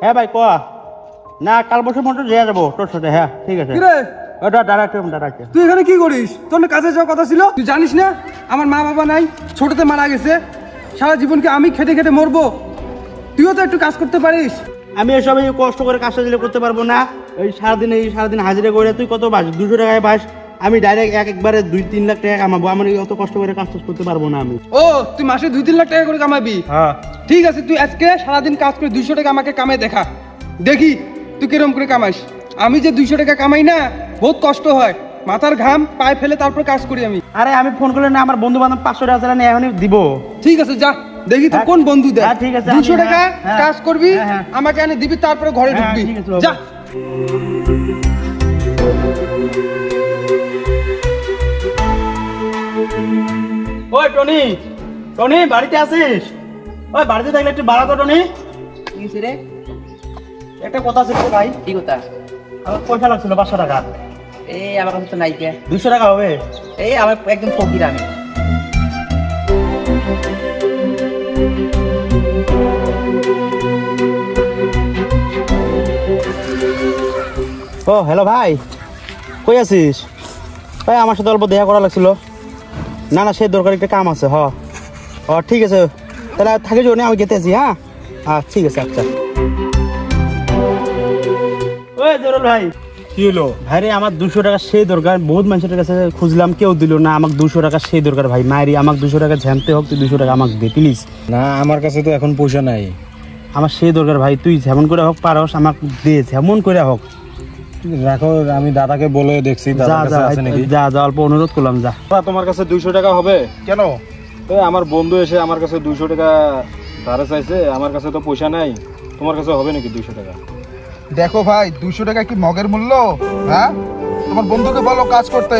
হ্যাঁ ভাই ক না কাল বছর মতো যেয়ে যাবো তোর সাথে। হ্যাঁ ঠিক আছে। ওটা ডাইরেক্ট তুই এখানে কি করিস? তোর না কাজে যাওয়ার কথা ছিল? তুই জানিস না আমার মা বাবা নাই, ছোটতে মারা গেছে। সারা জীবনকে আমি খেটে খেটে মরবো, তুইও তো একটু কাজ করতে পারিস। আমি এসব কষ্ট করে কাজটা দিলে করতে পারবো না। সারাদিন হাজিরা করে তুই কত বাস 200 টাকায় বাস, আমি ডাইরেক্ট একবারে 2-3 লাখ টাকা কামাবো। আমার অত কষ্ট করে কাজ করতে পারবো না আমি। ও তুই মাসে 2-3 লাখ টাকা করে কামাবি? হ্যাঁ ঠিক আছে, তুই আজকে সারাদিন কাজ করে 200 টাকা আমাকে কামাই দেখা, দেখি তুই কিরম করে কামাস। আমি যে 200 টাকা কামাই না, বহুত কষ্ট হয়, মাথার ঘাম পায়ে ফেলে তারপর কাজ করি আমি। আরে আমি ফোন করলে না আমার বন্ধু বান্ধব 500 টাকা নিয়ে এখনই দিব। ঠিক আছে যা, দেখি তো কোন বন্ধু দেয়। ঠিক আছে 200 টাকা কাজ করবি, আমাকে এনে দিবি, তারপরে ঘরে ঢুকবি। যা। ওই টনি, টনি বাড়িতে আছিস? ওই বাড়িতে থাকলে একটু বাড়া তো টনি। কি হইছে রে? একটা কথা ছিল ভাই। কি কথা? আমার পয়সা লাগছিল 500 টাকা। এই আমার কাছে তো নাই কে। 200 টাকা হবে? এই আমার একদম ফকির আমি। ও হ্যালো ভাই, কই আছিস? ভাই আমার সাথে অল্প দেখা করা লাগছিল। না না সে দরকারি একটা কাম আছে। ঠিক আছে তাহলে থাকি জন্য আমি গেতে আছি। হ্যাঁ ঠিক আছে। আচ্ছা ওই জরুল ভাই, কি হলো ভাই রে আমার 200 টাকা সেই দরকার। বহুত মানুষের কাছে খুঁজলাম, কেউ দিল না। আমাকে 200 টাকা সেই দরকার ভাই। মায়েরি আমাকে 200 টাকা ঝামতে হোক, তুই 200 টাকা আমাকে দে প্লিজ। না আমার কাছে তো এখন পয়সা নাই। আমার সেই দরকার ভাই, তুই যেমন করে হোক পারস আমাকে দে, যেমন করে হোক। রাখো, আমি দাদাকে বলে দেখছি দাদার কাছে আছে নাকি। যা অল্প অনুরোধ করলাম যা। তোমার কাছে 200 টাকা হবে? কেন? এই আমার বন্ধু এসে আমার কাছে 200 টাকা ধারে চাইছে, আমার কাছে তো পয়সা নাই। তোমার কাছে হবে নাকি 200 টাকা? দেখো ভাই, 200 টাকা কি মগের মূল্য? হ্যাঁ, তোমার বন্ধুকে বলো কাজ করতে।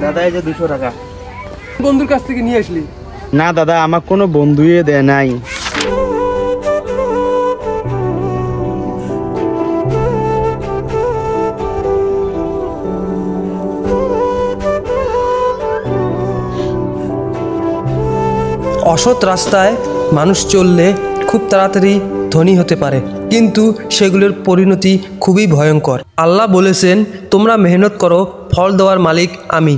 দাদা এই যে 200 টাকা। বন্ধুর কাছ থেকে নিয়ে আসলি? না দাদা, আমার কোনো বন্ধুই দেয় নাই। অসৎ রাস্তায় মানুষ চললে খুব তাড়াতাড়ি ধনী হতে পারে, কিন্তু সেগুলোর পরিণতি খুবই ভয়ঙ্কর। আল্লাহ বলেছেন, তোমরা মেহনত করো, ফল দেওয়ার মালিক আমি।